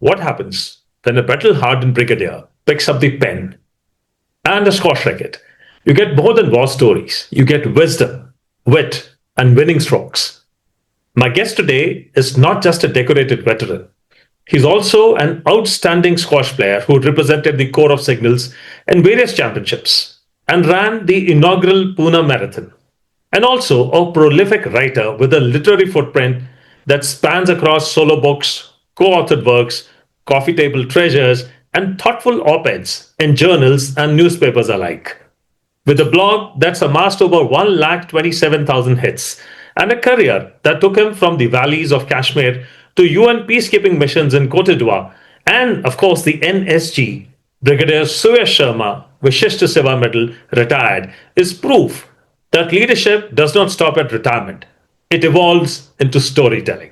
What happens when a battle-hardened brigadier picks up the pen and a squash racket? You get more than war stories. You get wisdom, wit, and winning strokes. My guest today is not just a decorated veteran. He's also an outstanding squash player who represented the Corps of Signals in various championships and ran the inaugural Pune Marathon. And also a prolific writer with a literary footprint that spans across solo books, co-authored works, coffee table treasures, and thoughtful op-eds in journals and newspapers alike. With a blog that's amassed over 127,000 hits and a career that took him from the valleys of Kashmir to UN peacekeeping missions in Cote d'Ivoire, and of course the NSG, Brigadier Suyash Sharma, Vishishta Seva Medal, retired, is proof that leadership does not stop at retirement. It evolves into storytelling.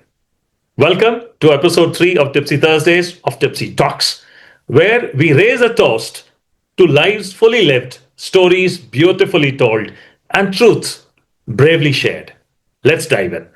Welcome to episode 3 of Tipsy Thursdays of TipsyTalks, where we raise a toast to lives fully lived, stories beautifully told, and truths bravely shared. Let's dive in.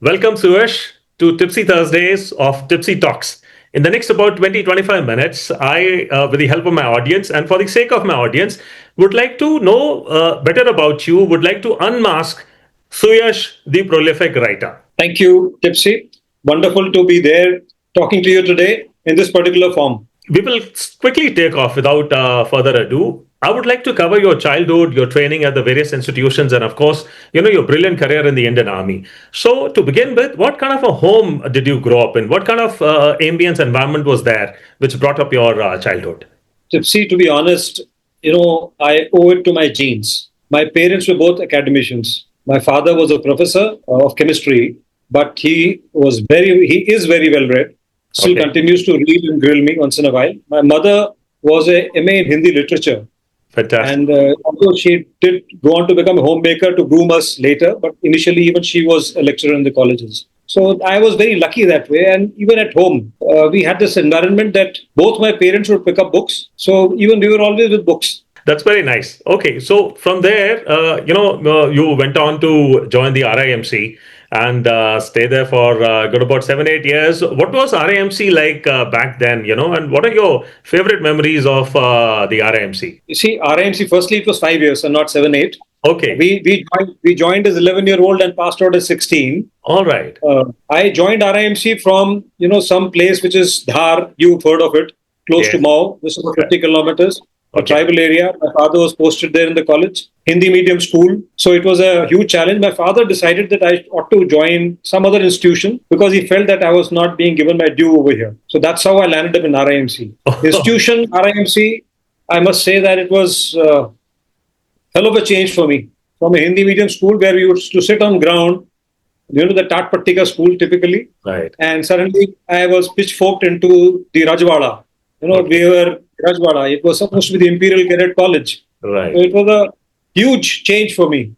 Welcome, Suyash, to Tipsy Thursdays of TipsyTalks. In the next about 20-25 minutes, I, with the help of my audience and for the sake of my audience, would like to know better about you, would like to unmask Suyash, the prolific writer. Thank you, Tipsy. Wonderful to be there talking to you today in this particular form. We will quickly take off without further ado. I would like to cover your childhood, your training at the various institutions, and of course, your brilliant career in the Indian Army. So to begin with, what kind of a home did you grow up in? What kind of ambience environment was there which brought up your childhood? Tipsy, to be honest, I owe it to my genes. My parents were both academicians. My father was a professor of chemistry, but he is very well read. Still continues to read and grill me once in a while. My mother was a MA in Hindi literature. Fantastic. And although she did go on to become a homemaker to groom us later, but initially even she was a lecturer in the colleges. So I was very lucky that way. And even at home, we had this environment that both my parents would pick up books. So even we were always with books. That's very nice. Okay, so from there, you went on to join the RIMC and stay there for good about 7-8 years. What was RIMC like back then, and what are your favorite memories of the RIMC? You see, RIMC, firstly, it was 5 years and not 7-8. Okay. We joined as 11-year-old and passed out as 16. All right. I joined RIMC from, some place which is Dhar. You've heard of it, close to Mao. This is about 50 kilometers. A tribal area. My father was posted there in the college, Hindi medium school. So it was a huge challenge. My father decided that I ought to join some other institution because he felt that I was not being given my due over here. So that's how I landed up in RIMC. Institution, RIMC, I must say that it was hell of a change for me. From a Hindi medium school where we used to sit on ground, the Tat Pattika school typically. Right. And suddenly I was pitchforked into the Rajwada. We were Rajwada. It was supposed to be the Imperial Cadet College. Right. So it was a huge change for me.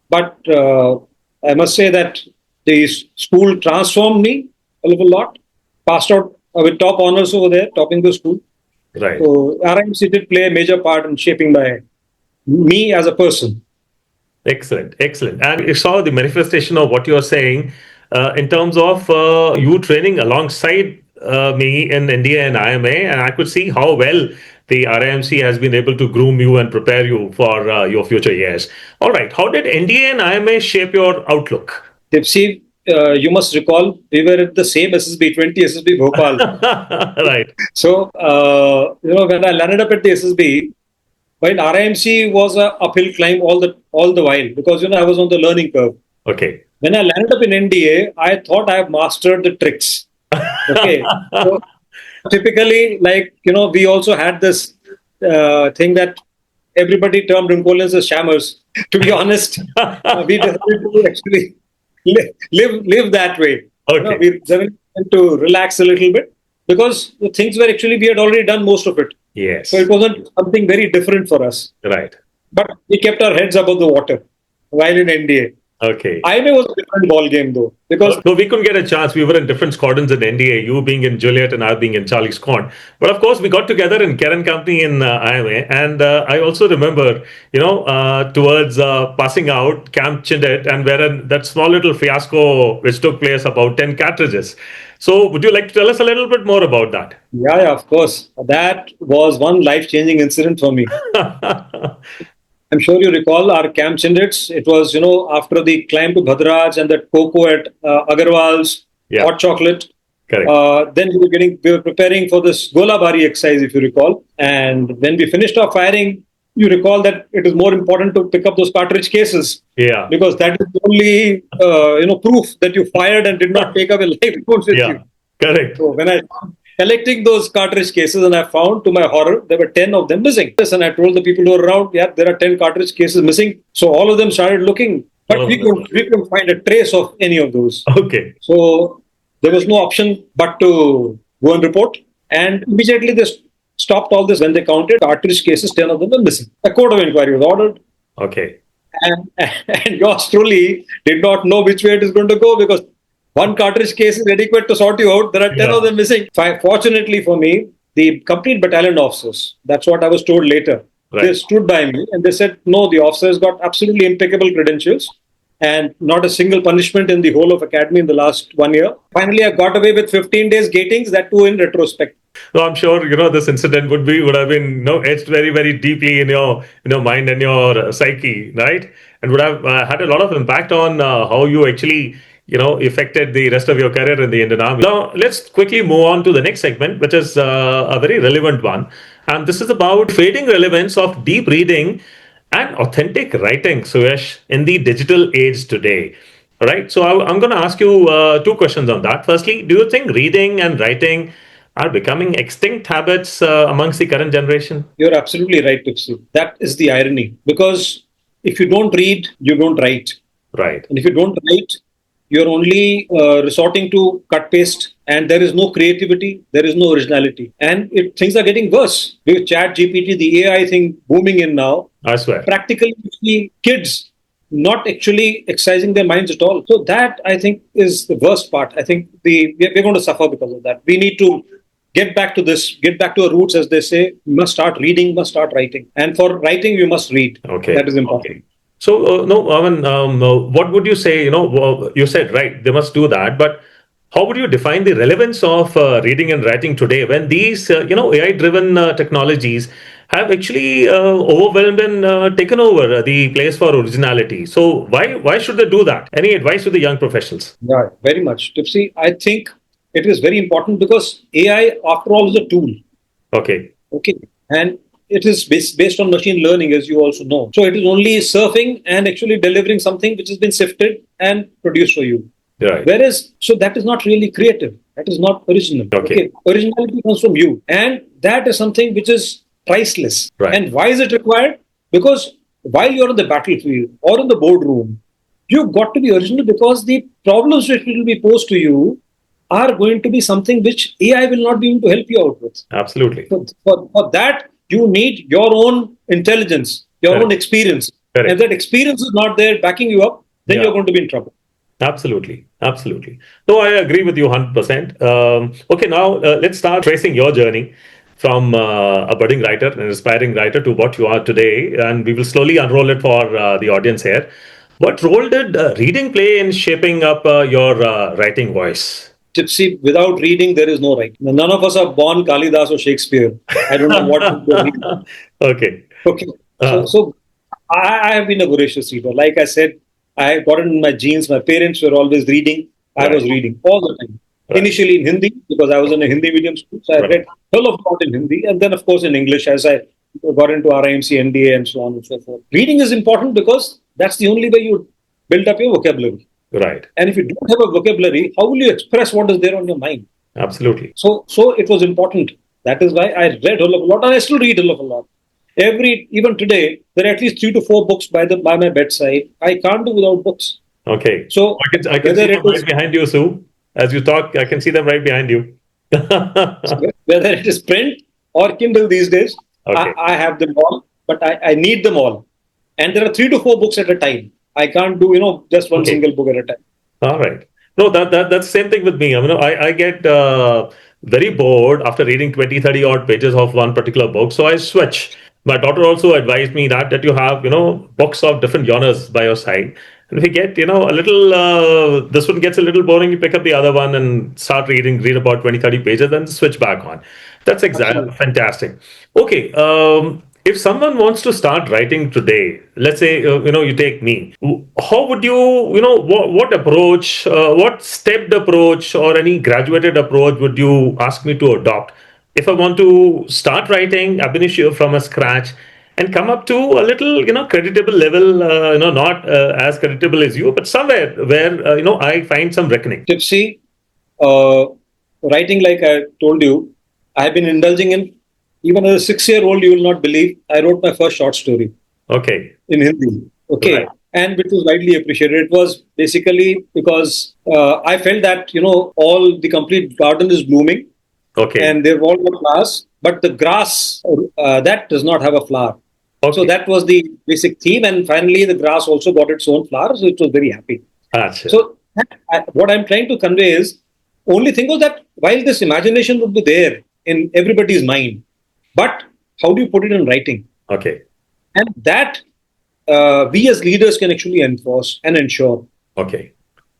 But I must say that the school transformed me a little lot. Passed out with top honors over there, topping the school. Right. So RIMC did play a major part in shaping me as a person. Excellent. And you saw the manifestation of what you're saying in terms of you training alongside me in India and IMA, and I could see how well the RIMC has been able to groom you and prepare you for your future years. All right. How did NDA and IMA shape your outlook? Tipsy, you must recall we were at the same SSB, 20 SSB Bhopal. Right. So, when I landed up at the SSB, while RIMC was an uphill climb all the while because, I was on the learning curve. Okay. When I landed up in NDA, I thought I have mastered the tricks. Okay. So, typically, we also had this thing that everybody termed Rimpolians as shammers. To be honest, we decided to actually live that way. Okay. We decided to relax a little bit because the things were actually, we had already done most of it. Yes. So it wasn't something very different for us. Right. But we kept our heads above the water while in NDA. Okay. IMA was a different ball game though, because No, we couldn't get a chance. We were in different squadrons in NDA, you being in Juliet and I being in Charlie Squad. But of course, we got together in Karen Company in IMA. And I also remember, towards passing out, Camp Chindet, and wherein that small little fiasco which took place about 10 cartridges. So, would you like to tell us a little bit more about that? yeah, of course, that was one life-changing incident for me. I'm sure you recall our camp Chindits. It was, after the climb to Bhadraj and that cocoa at Agarwal's, Yeah. hot chocolate. Correct. Then we were preparing for this Gola Bari exercise, if you recall. And when we finished our firing, you recall that it is more important to pick up those cartridge cases. Yeah. Because that is the only, proof that you fired and did not take away life with Yeah. you. Correct. So when I collecting those cartridge cases, and I found, to my horror, there were 10 of them missing. And I told the people who were around, yeah, there are 10 cartridge cases missing. So all of them started looking, but we couldn't find a trace of any of those. Okay. So there was no option but to go and report. And immediately they stopped all this. When they counted cartridge cases, 10 of them were missing. A court of inquiry was ordered. Okay. And yours truly did not know which way it is going to go, because one cartridge case is adequate to sort you out. There are 10 of them missing. Fortunately for me, the complete battalion officers, that's what I was told later, they stood by me and they said, no, the officers got absolutely impeccable credentials and not a single punishment in the whole of academy in the last 1 year. Finally, I got away with 15 days gatings, that too in retrospect. No, I'm sure this incident would have been etched very, very deeply in your mind and your psyche, right? And would have had a lot of impact on how you actually affected the rest of your career in the Indian Army. Now, let's quickly move on to the next segment, which is a very relevant one. And this is about fading relevance of deep reading and authentic writing, Suyash, in the digital age today. All right. So I'm going to ask you two questions on that. Firstly, do you think reading and writing are becoming extinct habits amongst the current generation? You're absolutely right, Tipsy. That is the irony. Because if you don't read, you don't write. Right. And if you don't write, you're only resorting to cut paste, and there is no creativity, there is no originality. And things are getting worse. With Chat GPT, the AI thing booming in now, I swear. Practically, you see kids not actually exercising their minds at all. So that, I think, is the worst part. I think we're going to suffer because of that. We need to get back to this, get back to our roots, as they say. We must start reading, must start writing. And for writing, you must read. Okay. That is important. Okay. So, what would you say? You said, right, they must do that. But how would you define the relevance of reading and writing today when these, AI-driven technologies have actually overwhelmed and taken over the place for originality? So, why should they do that? Any advice to the young professionals? Yeah, very much. Tipsy, I think it is very important because AI, after all, is a tool. Okay. And it is based on machine learning, as you also know. So it is only surfing and actually delivering something which has been sifted and produced for you. Right. So that is not really creative. That is not original. Okay. Originality comes from you. And that is something which is priceless. Right. And why is it required? Because while you're on the battlefield or in the boardroom, you've got to be original, because the problems which will be posed to you are going to be something which AI will not be able to help you out with. Absolutely. For that, you need your own intelligence, your own experience. Correct. If that experience is not there backing you up, then you're going to be in trouble. Absolutely. No, I agree with you 100%. Okay, now let's start tracing your journey from a budding writer, an aspiring writer, to what you are today. And we will slowly unroll it for the audience here. What role did reading play in shaping up your writing voice? Tipsy, without reading, there is no writing. None of us are born Kalidas or Shakespeare. I don't know what to read. Okay. So I have been a voracious reader. Like I said, I got it in my genes. My parents were always reading. I was reading all the time. Initially in Hindi, because I was in a Hindi medium school. So I read a hell of a lot in Hindi. And then, of course, in English, as I got into RIMC, NDA, and so on and so forth. Reading is important because that's the only way you build up your vocabulary. Right. And if you don't have a vocabulary, how will you express what is there on your mind? Absolutely. So it was important. That is why I read a lot, and I still read a lot. Even today, there are at least 3 to 4 books by my bedside. I can't do without books. Okay. So I can see them right behind you, Sue. As you talk, I can see them right behind you. Whether it is print or Kindle these days, I have them all, but I need them all. And there are 3 to 4 books at a time. I can't do, just one single book at a time. All right. No, that's the same thing with me. I get very bored after reading 20, 30 odd pages of one particular book. So I switch. My daughter also advised me that you have, books of different genres by your side. And if you get, a little, this one gets a little boring, you pick up the other one and start read about 20, 30 pages, then switch back on. That's exactly Absolutely. fantastic. Okay. If someone wants to start writing today, let's say, you take me, how would you, what approach, what stepped approach or any graduated approach would you ask me to adopt if I want to start writing ab initio from a scratch and come up to a little, creditable level, not as creditable as you, but somewhere where, I find some reckoning. Tipsy, uh, writing, like I told you, I have been indulging in. Even as a 6-year-old, you will not believe, I wrote my first short story Okay. in Hindi. Okay. Right. And which was widely appreciated. It was basically because I felt that, all the complete garden is blooming Okay. and they've all got flowers, but the grass, that does not have a flower. Okay. So that was the basic theme. And finally, the grass also got its own flowers. So it was very happy. Achha. So what I'm trying to convey is, only thing was that while this imagination would be there in everybody's mind, but how do you put it in writing? Okay. And that we as leaders can actually enforce and ensure. Okay.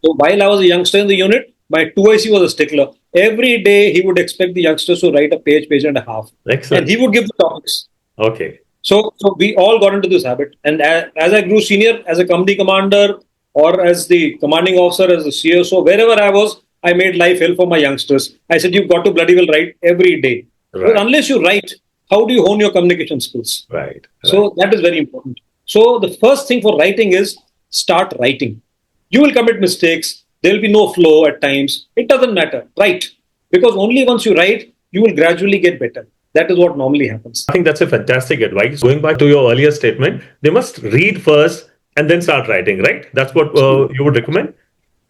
So while I was a youngster in the unit, my 2IC was a stickler. Every day he would expect the youngsters to write a page and a half. Excellent. And he would give the topics. Okay. So we all got into this habit. And as I grew senior, as a company commander or as the commanding officer, as the CSO, wherever I was, I made life hell for my youngsters. I said, you've got to bloody well write every day. Right. Because unless you write, how do you hone your communication skills? Right. So that is very important. So the first thing for writing is start writing. You will commit mistakes. There will be no flow at times. It doesn't matter. Write. Because only once you write, you will gradually get better. That is what normally happens. I think that's a fantastic advice. Going back to your earlier statement, they must read first and then start writing, right? That's what you would recommend?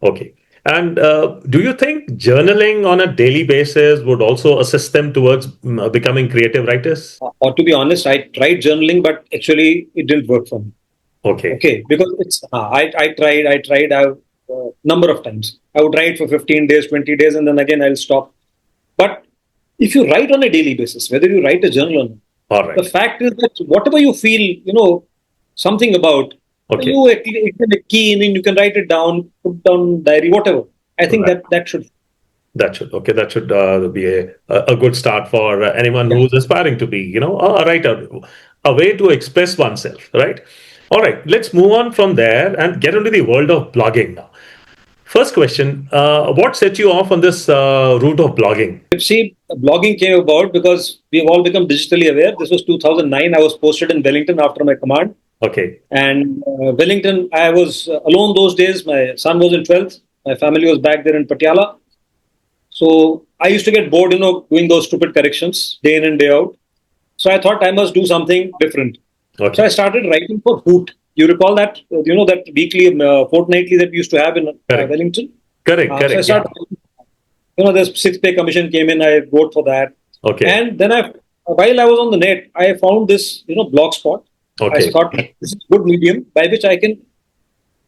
Okay. And do you think journaling on a daily basis would also assist them towards becoming creative writers? Or to be honest, I tried journaling, but actually it didn't work for me. Okay. Okay, because it's I tried a number of times. I would write for 15 days, 20 days, and then again I'll stop. But if you write on a daily basis, whether you write a journal or not, All right. the fact is that whatever you feel, something about, Okay. you can key in, you can write it down, put down diary, whatever. I think Right. that should. That should be a good start for anyone who's aspiring to be, a writer, a way to express oneself, right? All right, let's move on from there and get into the world of blogging now. First question, what set you off on this route of blogging? See, blogging came about because we've all become digitally aware. This was 2009. I was posted in Wellington after my command. Okay. And Wellington, I was alone those days. My son was in 12th. My family was back there in Patiala. So I used to get bored, doing those stupid corrections day in and day out. So I thought I must do something different. Okay. So I started writing for Hoot. You recall that, that weekly, fortnightly that we used to have in Wellington? Correct. So I started, the 6-pay commission came in. I wrote for that. Okay. And then while I was on the net, I found this, blogspot. Okay. I thought this is a good medium by which I can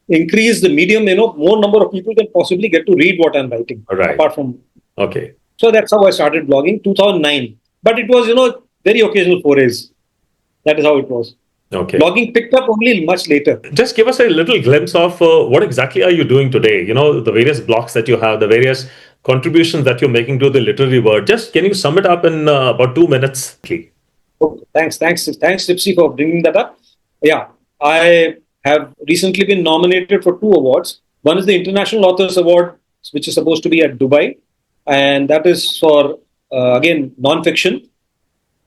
increase the medium, more number of people can possibly get to read what I'm writing. Right. Apart from. Okay. So that's how I started blogging, 2009. But it was, very occasional forays. That is how it was. Okay. Blogging picked up only much later. Just give us a little glimpse of what exactly are you doing today? The various blogs that you have, the various contributions that you're making to the literary world. Just can you sum it up in about 2 minutes? Okay. Thanks, Tipsy, for bringing that up. Yeah, I have recently been nominated for 2 awards. One is the International Authors Award, which is supposed to be at Dubai, and that is for again non-fiction.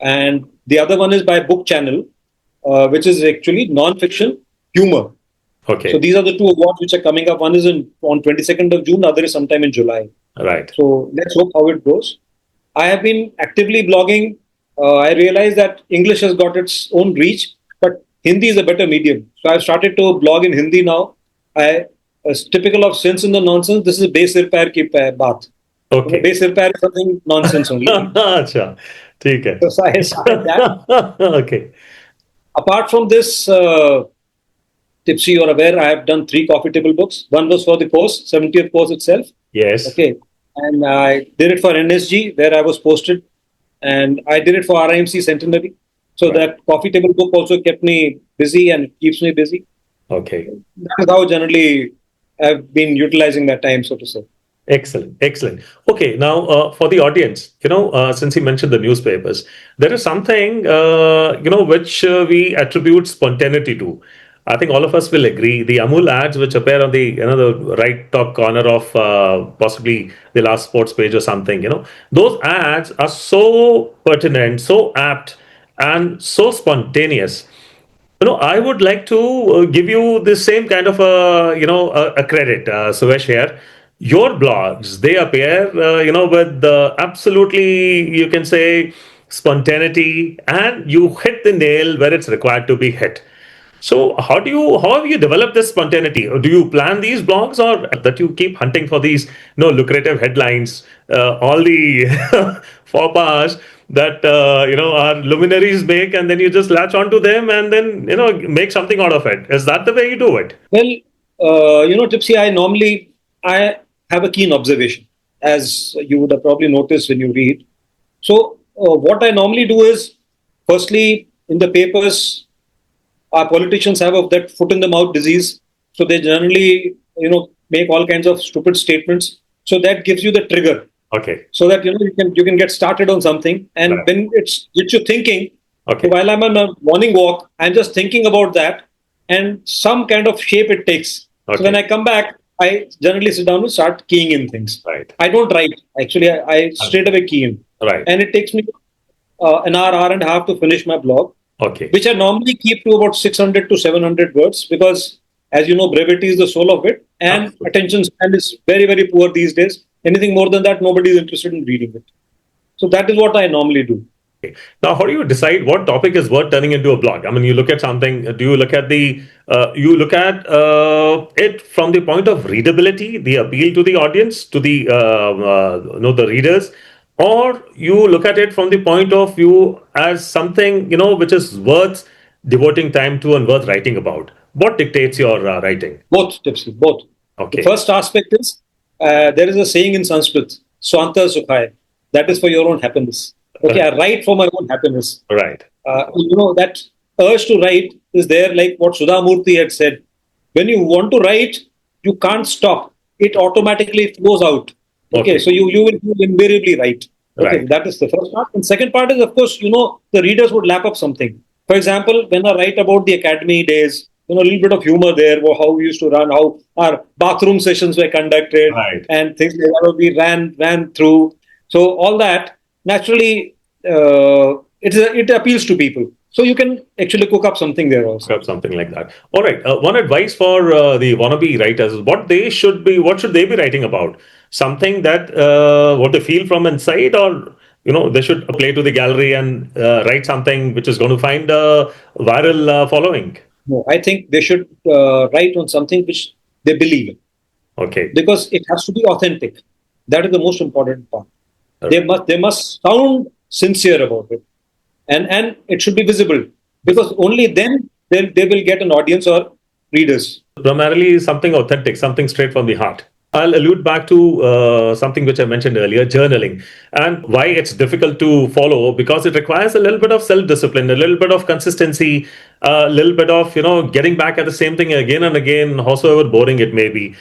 And the other one is by Book Channel, which is actually non-fiction humor. Okay. So these are the 2 awards which are coming up. One is on 22nd of June, the other is sometime in July. Right. So let's hope how it goes. I have been actively blogging. I realize that English has got its own reach, but Hindi is a better medium. So I've started to blog in Hindi now. As typical of Sense in the Nonsense, this is base sir pair ki baat. Okay. Base sir pair is something nonsense only. Achha. ठीक है. So I started that. Okay. Apart from this, Tipsy, you're aware, I have done 3 coffee table books. One was for the course, 70th course itself. Yes. Okay. And I did it for NSG, where I was posted. And I did it for RIMC Centenary. So that coffee table book also kept me busy and keeps me busy. Okay. That is how generally I've been utilizing that time, so to say. Excellent, excellent. Okay, now for the audience, since he mentioned the newspapers, there is something, which we attribute spontaneity to. I think all of us will agree. The Amul ads which appear on the right top corner of possibly the last sports page or something, those ads are so pertinent, so apt, and so spontaneous. I would like to give you the same kind of a credit, Suyash here. Your blogs, they appear, with absolutely, you can say, spontaneity, and you hit the nail where it's required to be hit. So how have you developed this spontaneity? Or do you plan these blogs, or that you keep hunting for these lucrative headlines, all the faux pas that our luminaries make, and then you just latch onto them and then make something out of it? Is that the way you do it? Well, Tipsy, I have a keen observation, as you would have probably noticed when you read. So what I normally do is, firstly, in the papers, our politicians have of that foot in the mouth disease. So they generally, make all kinds of stupid statements. So that gives you the trigger. Okay. So that you can get started on something, and when it's gets you thinking. Okay. So while I'm on a morning walk, I'm just thinking about that, and some kind of shape it takes. Okay. So when I come back, I generally sit down and start keying in things. Right. I don't write. Actually, I straight away key in. Right. And it takes me an hour and a half to finish my blog. Okay. Which I normally keep to about 600 to 700 words, because, as you know, brevity is the soul of it, and attention span is very, very poor these days. Anything more than that, nobody is interested in reading it. So that is what I normally do. Okay. Now, how do you decide what topic is worth turning into a blog? I mean, you look at something. Do you look at it from the point of readability, the appeal to the audience, to the the readers, or you look at it from the point of view as something which is worth devoting time to and worth writing about? What dictates your writing? Both, Tipsy, both. Okay. The first aspect is there is a saying in Sanskrit, "Swanta Sukhaya," that is for your own happiness. Okay, I write for my own happiness. Right. That urge to write is there, like what Sudhamurti had said. When you want to write, you can't stop. It automatically flows out. Okay. So you will invariably write. Okay, right. That is the first part. And second part is, of course, the readers would lap up something. For example, when I write about the academy days, a little bit of humor there, how we used to run, how our bathroom sessions were conducted, right, and things like that we ran through. So all that, naturally, it appeals to people. So you can actually cook up something there also. Cook up something like that. All right. One advice for the wannabe writers is what should they be writing about? Something that what they feel from inside, or they should play to the gallery and write something which is going to find a viral following. No, I think they should write on something which they believe in. Okay. Because it has to be authentic. That is the most important part. Right. They must sound sincere about it. And it should be visible, because only then they will get an audience or readers. Primarily something authentic, something straight from the heart. I'll allude back to something which I mentioned earlier, journaling, and why it's difficult to follow, because it requires a little bit of self-discipline, a little bit of consistency, a little bit of, getting back at the same thing again and again, howsoever boring it may be.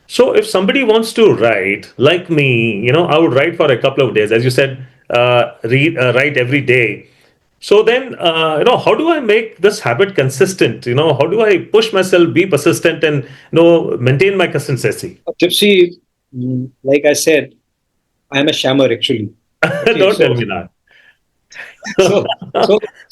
So if somebody wants to write, like me, I would write for a couple of days. As you said, write every day. So then, how do I make this habit consistent? How do I push myself, be persistent, and maintain my consistency? Tipsy, like I said, I'm a shammer actually. Okay, don't tell me that.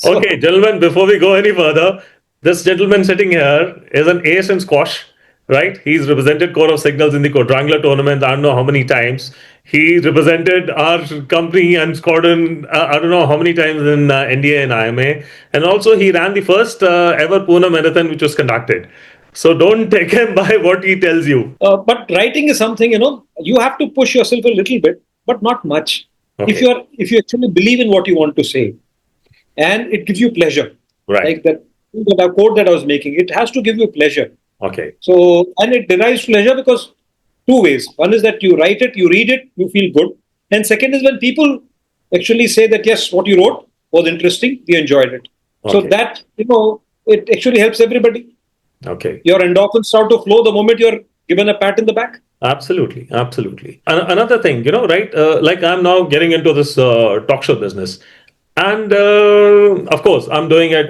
Okay, gentlemen, before we go any further, this gentleman sitting here is an ace in squash, right? He's represented Corps of Signals in the quadrangular tournament, I don't know how many times. He represented our company and squadron, I don't know how many times in NDA and IMA. And also he ran the first ever Pune marathon which was conducted. So don't take him by what he tells you. But writing is something, you have to push yourself a little bit, but not much. Okay. If you actually believe in what you want to say, and it gives you pleasure. Right. Like that, that quote that I was making. It has to give you pleasure. Okay. So, and it derives pleasure because two ways. One is that you write it, you read it, you feel good. And second is when people actually say that, yes, what you wrote was interesting, we enjoyed it. So Okay. that, it actually helps everybody. Okay. Your endorphins start to flow the moment you're given a pat in the back. Absolutely, absolutely. Another thing, right? Like I'm now getting into this talk show business, and of course, I'm doing it.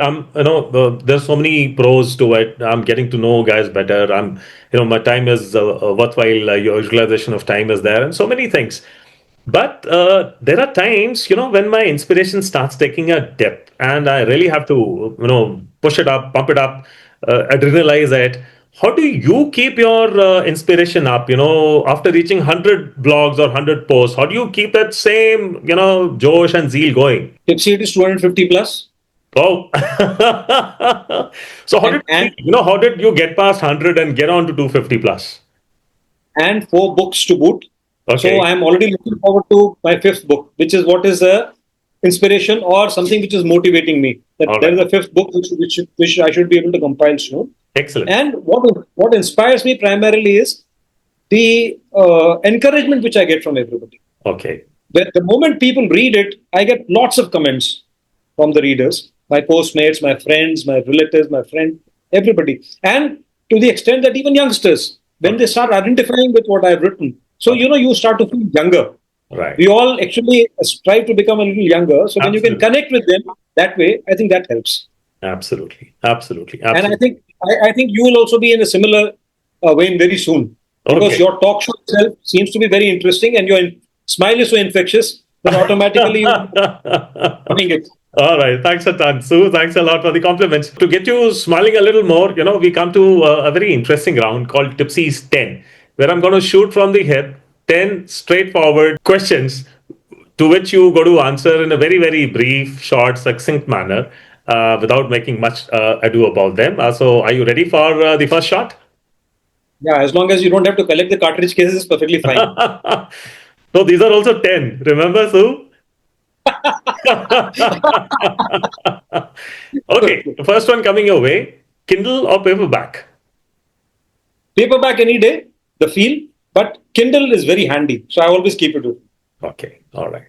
There's so many pros to it. I'm getting to know guys better. My time is worthwhile. Your utilization of time is there, and so many things. But there are times, when my inspiration starts taking a dip, and I really have to, push it up, pump it up, adrenalize it. How do you keep your inspiration up? After reaching 100 blogs or 100 posts, how do you keep that same, josh and zeal going? Tipsy, it is 250 plus. Oh, so And how did you get past 100 and get on to 250 plus? and 4 books to boot. So Okay, I am already looking forward to my fifth book, which is what is a inspiration or something which is motivating me. That all there is right, a fifth book which I should be able to compile soon. excellent. And what inspires me primarily is the encouragement which I get from everybody. Okay, The moment people read it, I get lots of comments from the readers, my postmates, my friends, my relatives, my friend, everybody. And to the extent that even youngsters, when okay, they start identifying with what I've written, so okay. You start to feel younger. Right. We all actually strive to become a little younger. So when you can Absolutely. connect with them that way, I think that helps. Absolutely. Absolutely. And I Absolutely. think I think you will also be in a similar vein very soon because Okay. your talk show itself seems to be very interesting and your smile is so infectious that automatically you doing it. All right. Thanks a ton, Sue. Thanks a lot for the compliments. To get you smiling a little more, we come to a very interesting round called Tipsy's 10, where I'm going to shoot from the hip 10 straightforward questions to which you got to answer in a very, very brief, short, succinct manner without making much ado about them. So, are you ready for the first shot? Yeah, as long as you don't have to collect the cartridge cases, it's perfectly fine. So, these are also 10. Remember, Sue? Okay, the first one coming your way, Kindle or paperback? Paperback any day, the feel, but Kindle is very handy. So I always keep it with me. Okay, all right.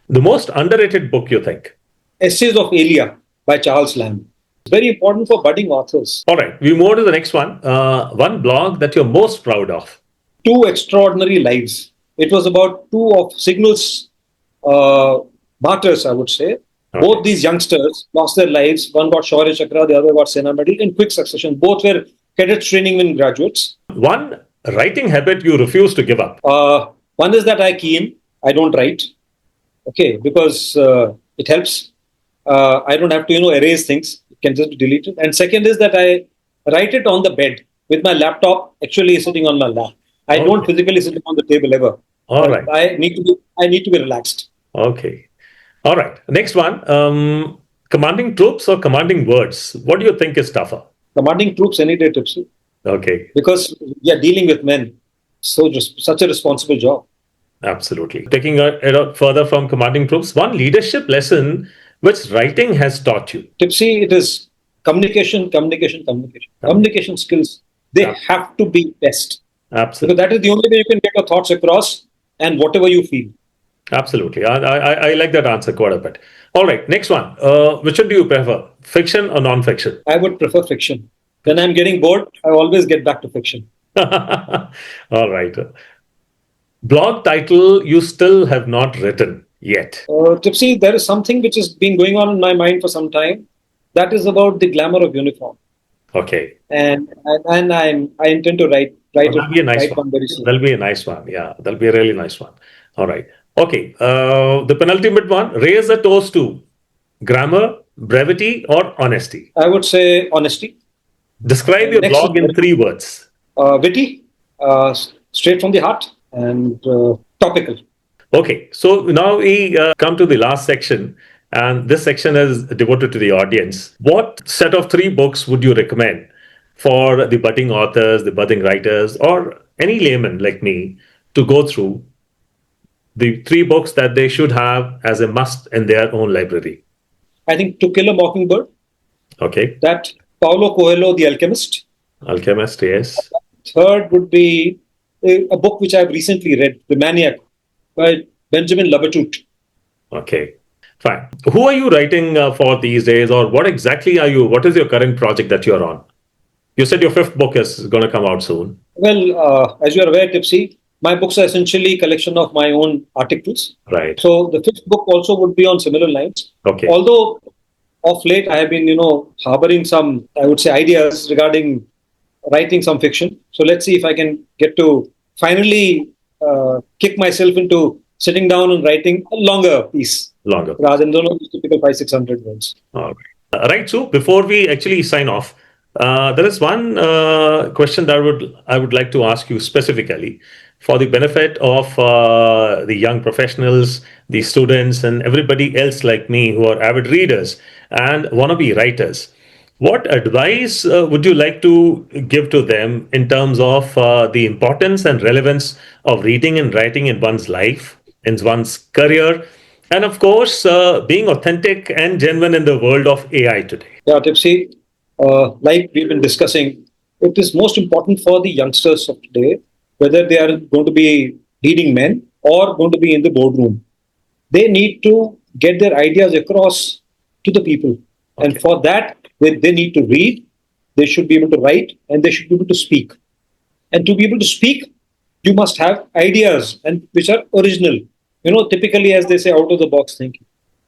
The most underrated book you think? Essays of Elia by Charles Lamb. It's very important for budding authors. All right, we move on to the next one. One blog that you're most proud of? Two Extraordinary Lives. It was about two of Signal's uh, martyrs, I would say. Okay, Both these youngsters lost their lives. One got Shaurya Chakra, the other got Sena Medal in quick succession. Both were cadets training in graduates. one writing habit you refuse to give up? One is that I keen. I don't write. Okay, because it helps. I don't have to, erase things. It can just be deleted. And second is that I write it on the bed with my laptop actually sitting on my lap. I don't Okay, physically sit on the table ever. all right. I need to be relaxed. Okay, all right. Next one, commanding troops or commanding words? What do you think is tougher? Commanding troops any day, Tipsy, Okay, because we are dealing with men. So just such a responsible job. absolutely. Taking it further from commanding troops, one leadership lesson which writing has taught you. Tipsy, it is communication, communication, communication. Um, Communication skills, they ab- have to be best. Because Absolutely. that is the only way you can get your thoughts across and whatever you feel. Absolutely. I like that answer quite a bit. All right. Next one. Which one do you prefer? Fiction or non-fiction? I would prefer fiction. When I'm getting bored, I always get back to fiction. All right. Blog title you still have not written yet. Tipsy, there is something which has been going on in my mind for some time. That is about the glamour of uniform, Okay. and I intend to Well, that'll be a nice write one. one very soon. That'll be a nice one. Yeah, that'll be a really nice one. All right. Okay. The penultimate one. Raise a toast to grammar, brevity, or honesty. I would say honesty. Describe your Next is blog in 3 words. witty, straight from the heart, and topical. Okay, so now we come to the last section, and this section is devoted to the audience. What set of 3 books would you recommend for the budding authors, the budding writers, or any layman like me to go through the 3 books that they should have as a must in their own library? I think To Kill a Mockingbird. Okay. That Paulo Coelho, The Alchemist. Alchemist, yes. Third would be a book which I've recently read, The Maniac, by Benjamin Labatut. Okay. Fine. Who are you writing for these days, or what exactly are you? What is your current project that you're on? You said your fifth book is going to come out soon. Well, as you are aware, Tipsy, my books are essentially a collection of my own articles. Right. So the fifth book also would be on similar lines. Okay. Although of late I have been, harboring some, I would say, ideas regarding writing some fiction. So let's see if I can get to finally kick myself into sitting down and writing a longer piece Longer. rather than the typical 500-600 words. All right. Right. So before we actually sign off, there is one question that I would like to ask you specifically for the benefit of the young professionals, the students, and everybody else like me who are avid readers and want to be writers. What advice would you like to give to them in terms of the importance and relevance of reading and writing in one's life, in one's career, and of course, being authentic and genuine in the world of AI today? Yeah, Tipsy, like we've been discussing, it is most important for the youngsters of today, whether they are going to be leading men or going to be in the boardroom. They need to get their ideas across to the people. Okay. And for that, they need to read, they should be able to write, and they should be able to speak. And to be able to speak, you must have ideas and which are original. Typically, as they say, out of the box thinking.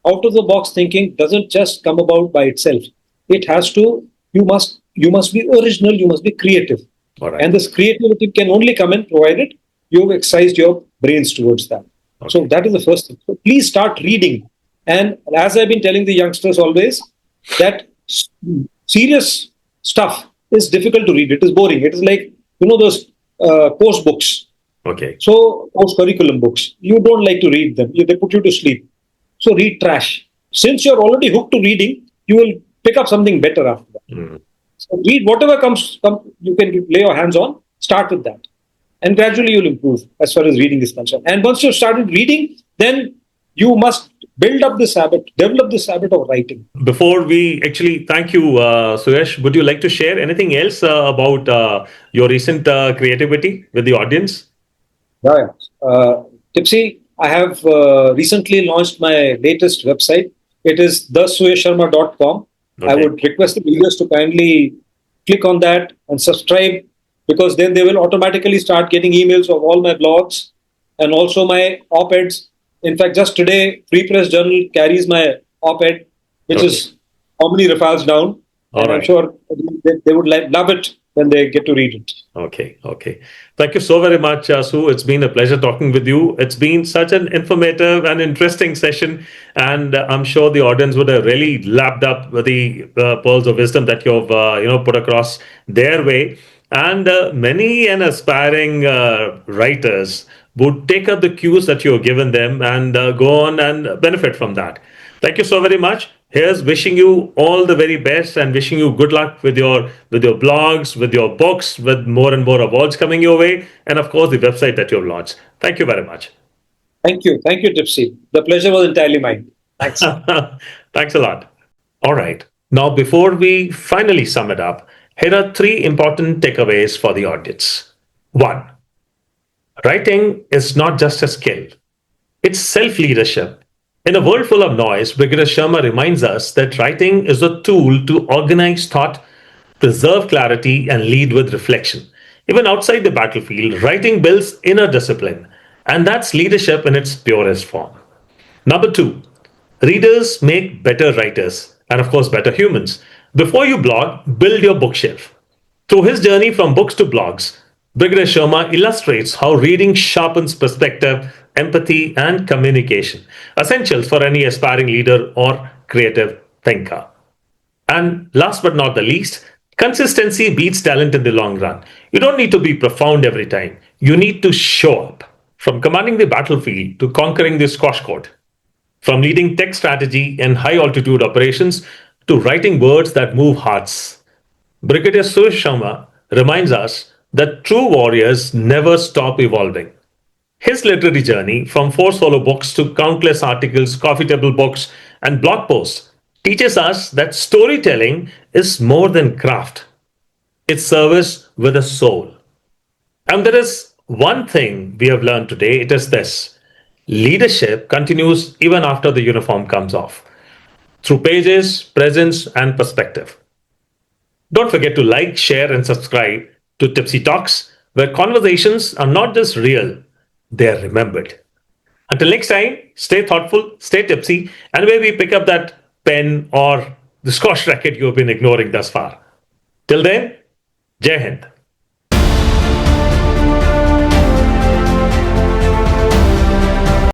Out of the box thinking doesn't just come about by itself. It has to, you must be original, you must be creative. All right. And this creativity can only come in provided you've exercised your brains towards that. Okay. So that is the first thing. So please start reading. And as I've been telling the youngsters always, that serious stuff is difficult to read. It is boring. It is like, those course books. Okay. So course curriculum books. You don't like to read them. They put you to sleep. So read trash. Since you're already hooked to reading, you will pick up something better after that. Mm. So read whatever comes, you can lay your hands on. Start with that. And gradually you'll improve as far as reading is concerned. And once you've started reading, then you must build up this habit, develop this habit of writing. Before we actually thank you, Suyash, would you like to share anything else about your recent creativity with the audience? Yeah. Tipsy, I have recently launched my latest website. It is thesuyashsharma.com. Okay. I would request the readers to kindly click on that and subscribe, because then they will automatically start getting emails of all my blogs and also my op-eds. In fact, just today, Free Press Journal carries my op-ed, which is how many Rafales down. All and right. I'm sure they would love it when they get to read it. Okay. Thank you so very much, Sue. It's been a pleasure talking with you. It's been such an informative and interesting session, and I'm sure the audience would have really lapped up the pearls of wisdom that you've put across their way. And many an aspiring writers would take up the cues that you've given them and go on and benefit from that. Thank you so very much. Here's wishing you all the very best and wishing you good luck with your blogs, with your books, with more and more awards coming your way, and of course the website that you've launched. Thank you very much. Thank you, Tipsy. The pleasure was entirely mine. Thanks. Thanks a lot. All right. Now, before we finally sum it up, here are 3 important takeaways for the audience. 1. Writing is not just a skill. It's self-leadership. In a world full of noise, Brigadier Sharma reminds us that writing is a tool to organize thought, preserve clarity, and lead with reflection. Even outside the battlefield, writing builds inner discipline, and that's leadership in its purest form. Number 2, readers make better writers, and of course, better humans. Before you blog, build your bookshelf. Through his journey from books to blogs, Brigadier Sharma illustrates how reading sharpens perspective, empathy, and communication, essentials for any aspiring leader or creative thinker. And last but not the least, consistency beats talent in the long run. You don't need to be profound every time. You need to show up. From commanding the battlefield to conquering the squash court, from leading tech strategy and high altitude operations to writing words that move hearts, Brigadier Suyash Sharma reminds us that true warriors never stop evolving. His literary journey, from 4 solo books to countless articles, coffee table books, and blog posts, teaches us that storytelling is more than craft. It's service with a soul. And there is one thing we have learned today, it is this. Leadership continues even after the uniform comes off, through pages, presence, and perspective. Don't forget to like, share, and subscribe to Tipsy Talks, where conversations are not just real, they are remembered. Until next time, stay thoughtful, stay tipsy, and maybe pick up that pen or the squash racket you have been ignoring thus far. Till then, Jai Hind.